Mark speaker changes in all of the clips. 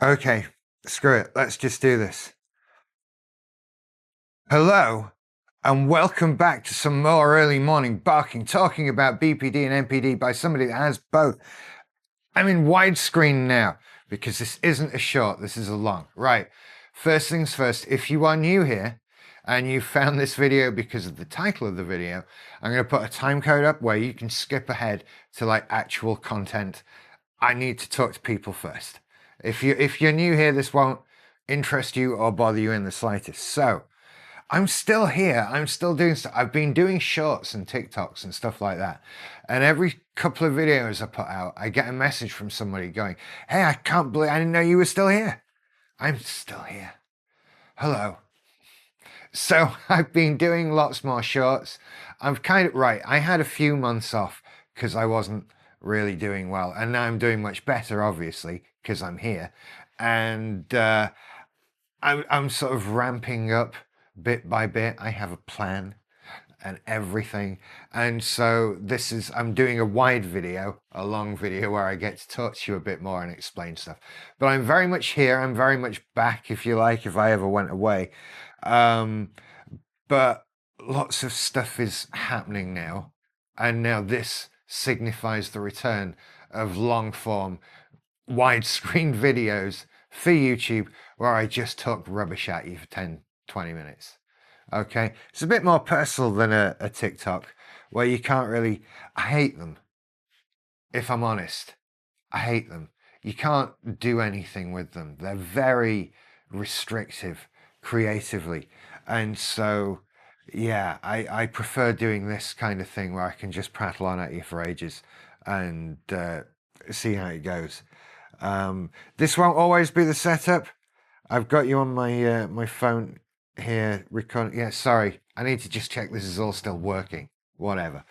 Speaker 1: Okay, screw it. Let's just do this. Hello, and welcome back to some more early morning barking, talking about BPD and NPD by somebody that has both. I'm in widescreen now because this isn't a short, this is a long. Right, first things first, if you are new here and you found this video because of the title of the video, I'm going to put a time code up where you can skip ahead to like actual content. I need to talk to people first. If you're new here, this won't interest you or bother you in the slightest. So I'm still here. I'm still doing stuff. I've been doing shorts and TikToks and stuff like that. And every couple of videos I put out, I get a message from somebody going, "Hey, I can't believe I didn't know you were still here." I'm still here. Hello. So I've been doing lots more shorts. I'm kind of right. I had a few months off because I wasn't really doing well. And now I'm doing much better, obviously, because I'm here. And I'm sort of ramping up bit by bit. I have a plan and everything. And so I'm doing a wide video, a long video where I get to talk to you a bit more and explain stuff. But I'm very much here. I'm very much back, if you like, if I ever went away. But lots of stuff is happening now. And now this signifies the return of long form, widescreen videos for YouTube where I just talk rubbish at you for 10, 20 minutes. Okay, it's a bit more personal than a TikTok where you can't really. I hate them, if I'm honest. I hate them. You can't do anything with them. They're very restrictive creatively. And so, yeah, I prefer doing this kind of thing where I can just prattle on at you for ages and see how it goes. This won't always be the setup. I've got you on my phone here recording. Yeah, sorry. I need to just check this is all still working. Whatever.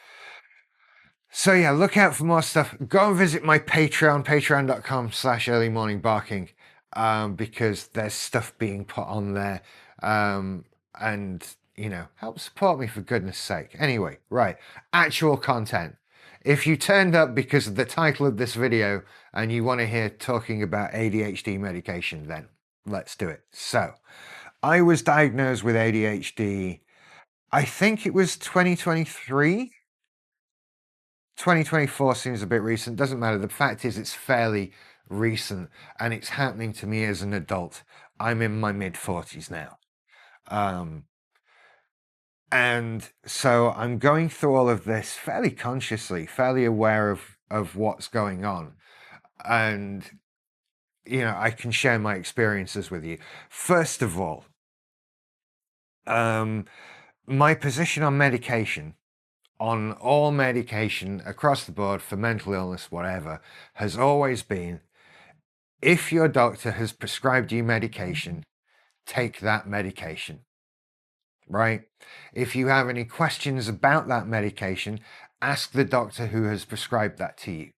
Speaker 1: So yeah, look out for more stuff. Go and visit my Patreon, patreon.com/earlymorningbarking, because there's stuff being put on there. And help support me for goodness sake. Anyway, right. Actual content. If you turned up because of the title of this video and you want to hear talking about ADHD medication, then let's do it. So, I was diagnosed with ADHD, I think it was 2023. 2024 seems a bit recent. Doesn't matter. The fact is, it's fairly recent and it's happening to me as an adult. I'm in my mid-40s now. And so I'm going through all of this fairly consciously, fairly aware of what's going on. And, I can share my experiences with you. First of all, my position on medication, on all medication across the board for mental illness, whatever, has always been, if your doctor has prescribed you medication, take that medication. Right? If you have any questions about that medication, ask the doctor who has prescribed that to you,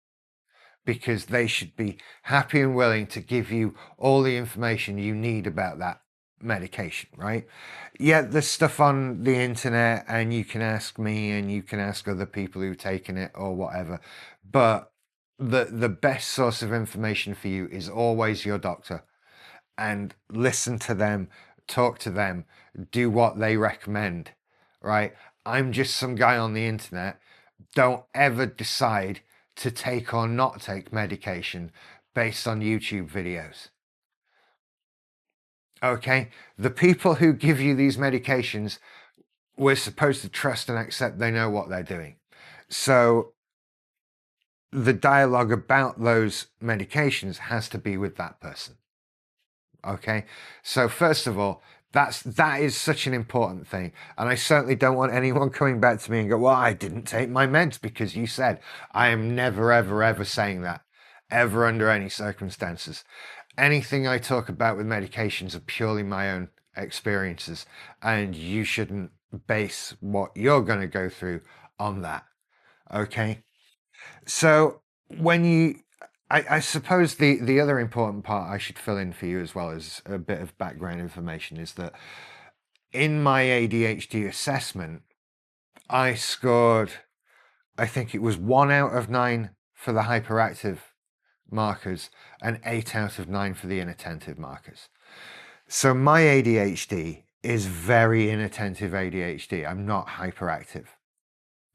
Speaker 1: because they should be happy and willing to give you all the information you need about that medication, right? Yeah, there's stuff on the internet and you can ask me and you can ask other people who've taken it or whatever, but the best source of information for you is always your doctor. And listen to them, talk to them, do what they recommend, right? I'm just some guy on the internet. Don't ever decide to take or not take medication based on YouTube videos. Okay? The people who give you these medications, we're supposed to trust and accept they know what they're doing. So the dialogue about those medications has to be with that person. Okay, so first of all, that is such an important thing, and I certainly don't want anyone coming back to me and go, "Well, I didn't take my meds because you said." I am never, ever, ever saying that, ever under any circumstances. Anything I talk about with medications are purely my own experiences, and you shouldn't base what you're going to go through on that. Okay, so I suppose the other important part I should fill in for you as well as a bit of background information is that in my ADHD assessment, I scored, I think it was 1 out of 9 for the hyperactive markers and 8 out of 9 for the inattentive markers. So my ADHD is very inattentive ADHD. I'm not hyperactive,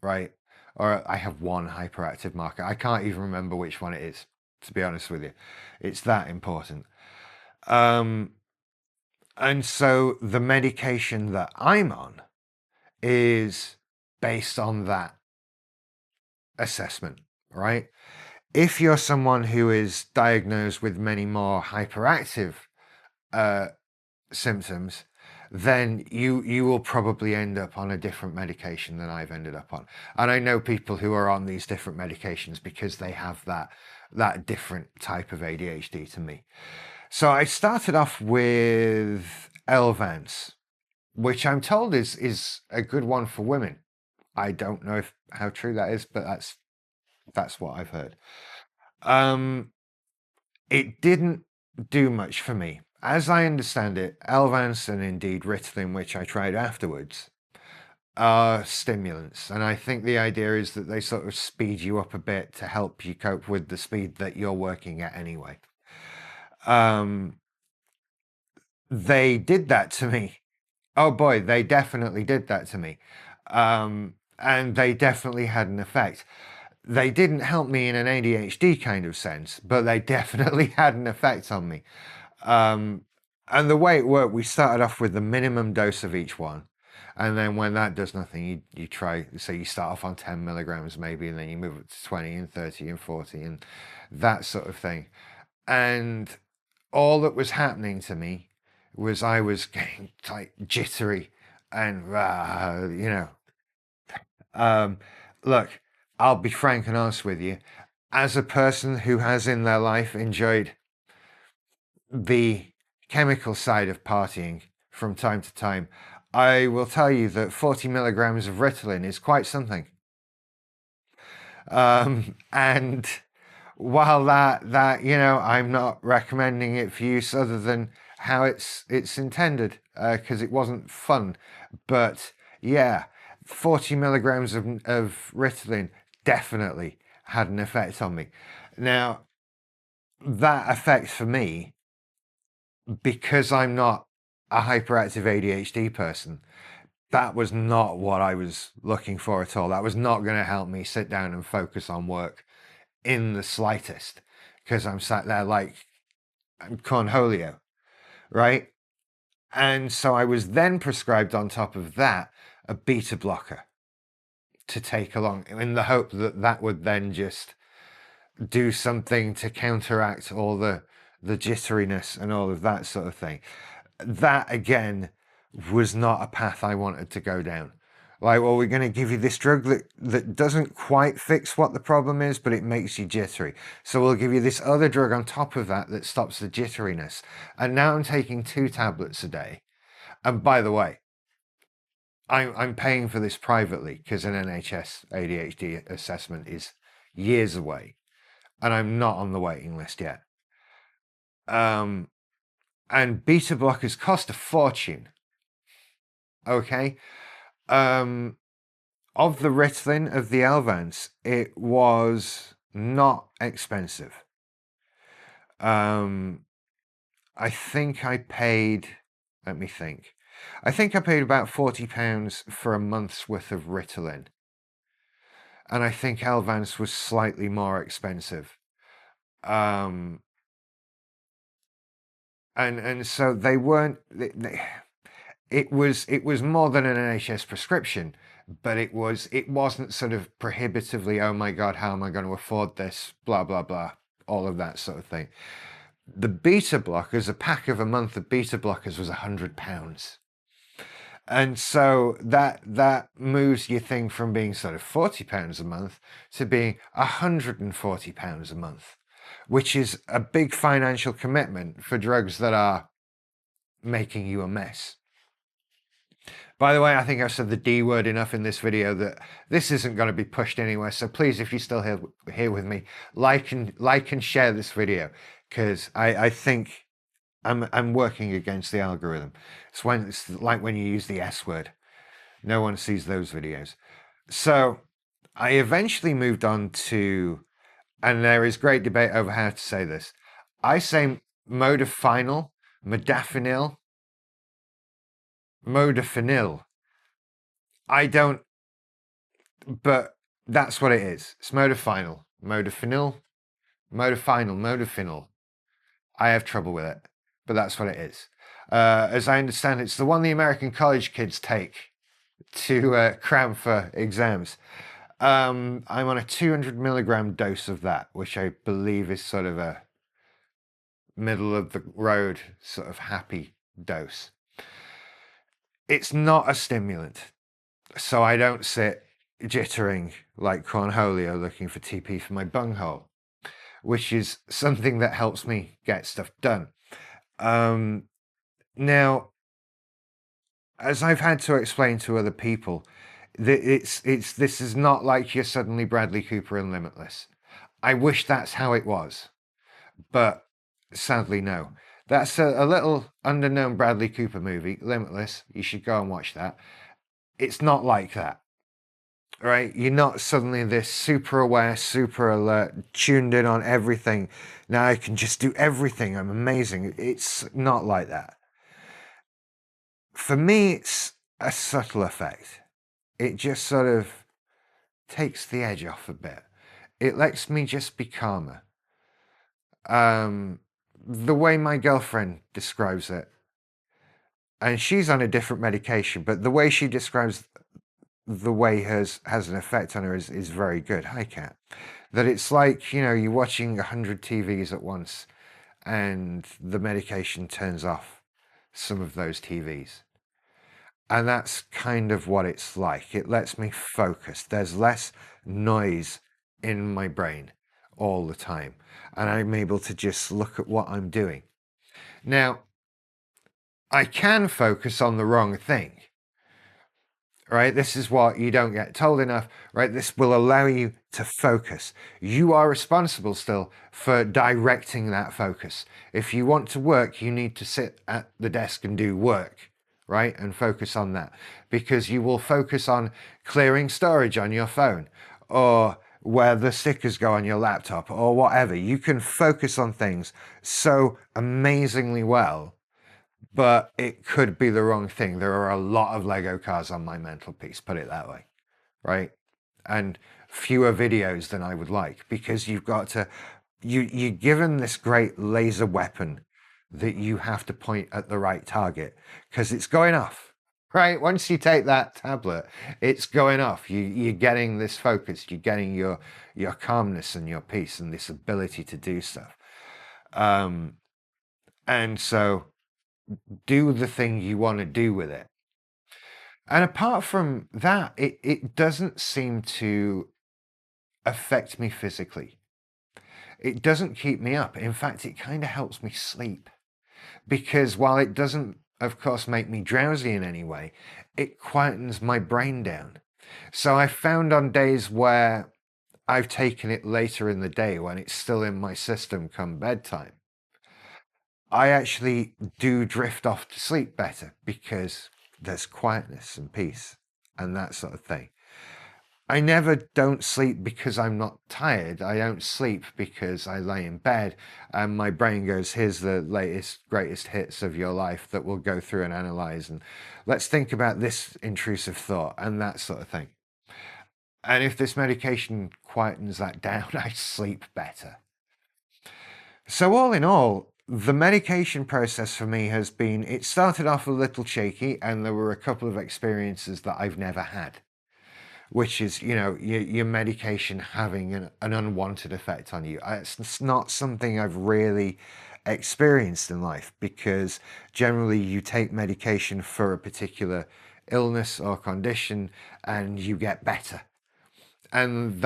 Speaker 1: right? Or I have one hyperactive marker. I can't even remember which one it is, to be honest with you. It's that important. And so the medication that I'm on is based on that assessment, right? If you're someone who is diagnosed with many more hyperactive symptoms, then you will probably end up on a different medication than I've ended up on. And I know people who are on these different medications because they have that different type of ADHD to me. So I started off with Elvance, which I'm told is a good one for women. I don't know how true that is, but that's what I've heard. It didn't do much for me. As I understand it, Elvance and indeed Ritalin, which I tried afterwards, are stimulants. And I think the idea is that they sort of speed you up a bit to help you cope with the speed that you're working at anyway. They did that to me. Oh boy, they definitely did that to me. And they definitely had an effect. They didn't help me in an ADHD kind of sense, but they definitely had an effect on me. And the way it worked, we started off with the minimum dose of each one. And then when that does nothing, you try, so you start off on 10 milligrams maybe, and then you move it to 20 and 30 and 40 and that sort of thing. And all that was happening to me was I was getting like jittery and, look, I'll be frank and honest with you. As a person who has in their life enjoyed the chemical side of partying from time to time, I will tell you that 40 milligrams of Ritalin is quite something. And while that I'm not recommending it for use other than how it's intended, because it wasn't fun. But yeah, 40 milligrams of Ritalin definitely had an effect on me. Now, that effect for me, because I'm not a hyperactive ADHD person, that was not what I was looking for at all. That was not going to help me sit down and focus on work in the slightest, because I'm sat there like I'm cornholio, right? And so I was then prescribed on top of that a beta blocker to take along in the hope that that would then just do something to counteract all the jitteriness and all of that sort of thing. That again was not a path I wanted to go down. Like, well, we're going to give you this drug that doesn't quite fix what the problem is, but it makes you jittery. So we'll give you this other drug on top of that stops the jitteriness. And now I'm taking 2 tablets a day. And by the way, I'm paying for this privately because an NHS ADHD assessment is years away. And I'm not on the waiting list yet. And beta blockers cost a fortune. Okay. Of the Ritalin, of the Elvance, it was not expensive. I think I paid, let me think. I think I paid about £40 for a month's worth of Ritalin. And I think Elvance was slightly more expensive. And so they weren't, it was more than an NHS prescription, but it wasn't sort of prohibitively, oh my God, how am I going to afford this? Blah, blah, blah. All of that sort of thing. The beta blockers, a pack of a month of beta blockers was £100. And so that moves your thing from being sort of £40 a month to being £140 a month, which is a big financial commitment for drugs that are making you a mess. By the way, I think I've said the D word enough in this video that this isn't going to be pushed anywhere. So please, if you're still here with me, like and share this video, because I think I'm working against the algorithm. It's like when you use the S word. No one sees those videos. So I eventually moved on to and there is great debate over how to say this. I say modafinil, modafinil, modafinil. I don't, but that's what it is. It's modafinil, modafinil, modafinil, modafinil. I have trouble with it, but that's what it is. As I understand, it's the one the American college kids take to cram for exams. I'm on a 200 milligram dose of that, which I believe is sort of a middle of the road, sort of happy dose. It's not a stimulant, so I don't sit jittering like Cornholio looking for TP for my bunghole, which is something that helps me get stuff done. Now, as I've had to explain to other people, this is not like you're suddenly Bradley Cooper in Limitless. I wish that's how it was, but sadly no. That's a little underknown Bradley Cooper movie, Limitless. You should go and watch that. It's not like that, right? You're not suddenly this super aware, super alert, tuned in on everything. Now I can just do everything. I'm amazing. It's not like that. For me, it's a subtle effect. It just sort of takes the edge off a bit. It lets me just be calmer. The way my girlfriend describes it, and she's on a different medication, but the way she describes the way hers has an effect on her is very good. Hi, Kat. That it's like, you're watching 100 TVs at once and the medication turns off some of those TVs. And that's kind of what it's like. It lets me focus. There's less noise in my brain all the time. And I'm able to just look at what I'm doing. Now, I can focus on the wrong thing, right? This is what you don't get told enough, right? This will allow you to focus. You are responsible still for directing that focus. If you want to work, you need to sit at the desk and do work, right? And focus on that, because you will focus on clearing storage on your phone or where the stickers go on your laptop or whatever. You can focus on things so amazingly well, but it could be the wrong thing. There are a lot of Lego cars on my mantelpiece, put it that way, right? And fewer videos than I would like, because you've got to, you're given this great laser weapon that you have to point at the right target, because it's going off, right? Once you take that tablet, it's going off. You're getting this focus, you're getting your calmness and your peace and this ability to do stuff. And so do the thing you want to do with it. And apart from that, it doesn't seem to affect me physically. It doesn't keep me up. In fact, it kind of helps me sleep, because while it doesn't, of course, make me drowsy in any way, it quietens my brain down. So I found on days where I've taken it later in the day, when it's still in my system come bedtime, I actually do drift off to sleep better, because there's quietness and peace and that sort of thing. I never don't sleep because I'm not tired. I don't sleep because I lay in bed and my brain goes, here's the latest, greatest hits of your life that we'll go through and analyze. And let's think about this intrusive thought and that sort of thing. And if this medication quietens that down, I sleep better. So all in all, the medication process for me has been, it started off a little shaky, and there were a couple of experiences that I've never had, which is, your medication having an unwanted effect on you. It's not something I've really experienced in life, because generally you take medication for a particular illness or condition and you get better. And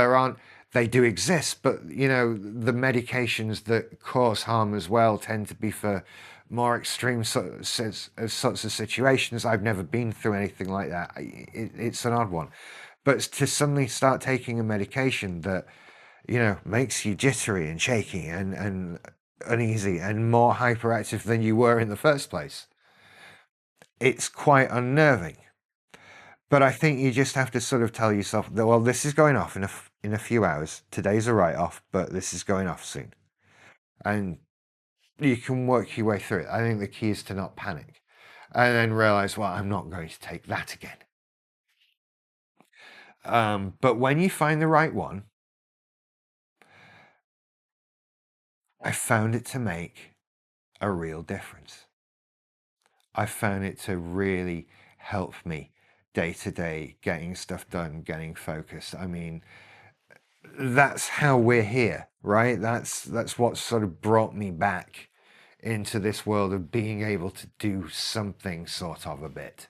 Speaker 1: they do exist, but the medications that cause harm as well tend to be for more extreme sorts of situations. I've never been through anything like that. It's an odd one. But to suddenly start taking a medication that, makes you jittery and shaky and uneasy and more hyperactive than you were in the first place, it's quite unnerving. But I think you just have to sort of tell yourself that, well, this is going off in a few hours. Today's a write-off, but this is going off soon. And you can work your way through it. I think the key is to not panic and then realize, well, I'm not going to take that again. But when you find the right one, I found it to make a real difference. I found it to really help me day to day, getting stuff done, getting focused. I mean, that's how we're here, right? That's what sort of brought me back into this world of being able to do something sort of a bit,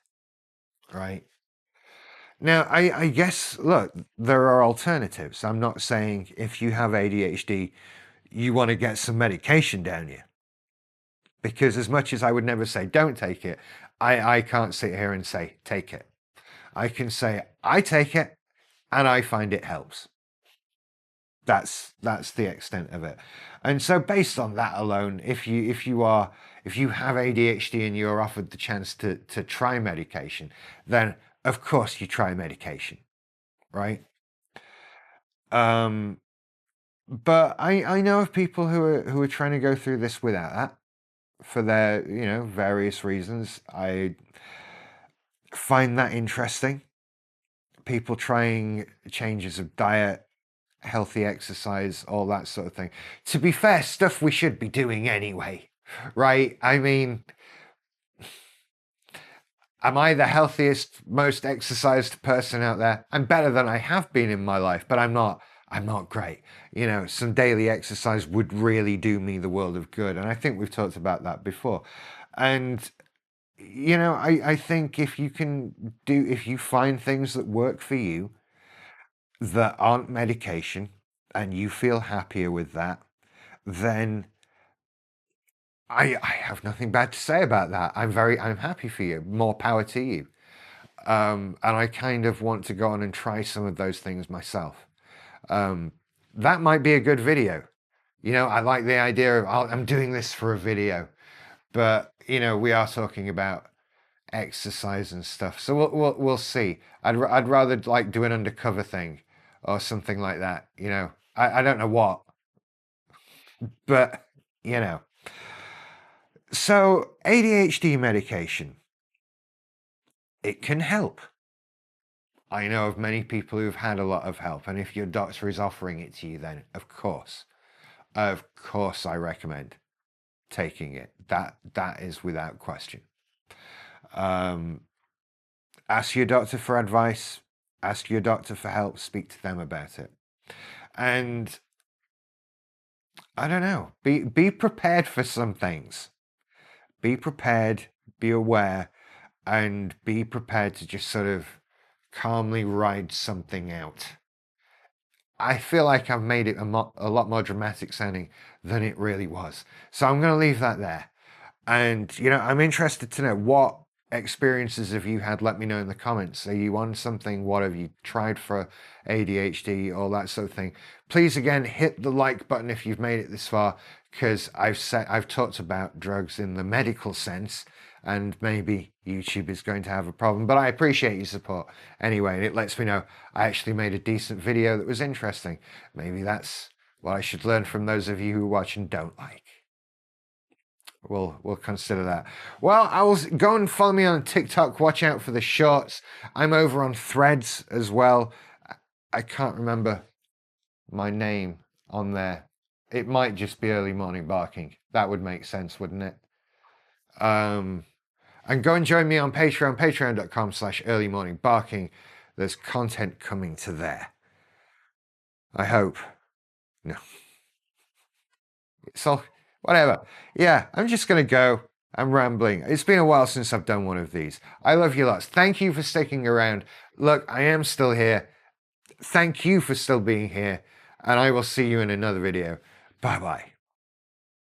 Speaker 1: right? Now, I guess, look, there are alternatives. I'm not saying if you have ADHD, you want to get some medication down you. Because as much as I would never say don't take it, I can't sit here and say take it. I can say I take it and I find it helps. That's the extent of it. And so based on that alone, if you have ADHD and you're offered the chance to try medication, then of course you try medication, right? But I know of people who are trying to go through this without that for their, various reasons. I find that interesting. People trying changes of diet, healthy exercise, all that sort of thing. To be fair, stuff we should be doing anyway, right? I mean, am I the healthiest, most exercised person out there? I'm better than I have been in my life, but I'm not great. Some daily exercise would really do me the world of good. And I think we've talked about that before. And, I think if you find things that work for you that aren't medication and you feel happier with that, then I have nothing bad to say about that. I'm happy for you. More power to you. And I kind of want to go on and try some of those things myself. That might be a good video. I like the idea of I'm doing this for a video, but we are talking about exercise and stuff, so we'll see. I'd rather like do an undercover thing or something like that. I don't know what, but So ADHD medication, it can help. I know of many people who've had a lot of help, and if your doctor is offering it to you, then of course I recommend taking it. That is without question. Ask your doctor for advice, ask your doctor for help, speak to them about it. And I don't know, be prepared for some things. Be prepared, be aware, and be prepared to just sort of calmly ride something out. I feel like I've made it a lot more dramatic sounding than it really was. So I'm going to leave that there. And, I'm interested to know, what experiences have you had? Let me know in the comments. Are you on something? What have you tried for ADHD? All that sort of thing. Please, again, hit the like button if you've made it this far, because I've talked about drugs in the medical sense, and maybe YouTube is going to have a problem, but I appreciate your support anyway, and it lets me know I actually made a decent video that was interesting. Maybe that's what I should learn from those of you who watch and don't like. We'll consider that. Well, I will go and follow me on TikTok. Watch out for the shorts. I'm over on Threads as well. I can't remember my name on there. It might just be Early Morning Barking. That would make sense, wouldn't it? And go and join me on Patreon, patreon.com/earlymorningbarking. There's content coming to there. I hope. No. It's all... whatever. Yeah, I'm just going to go. I'm rambling. It's been a while since I've done one of these. I love you lots. Thank you for sticking around. Look, I am still here. Thank you for still being here. And I will see you in another video. Bye-bye.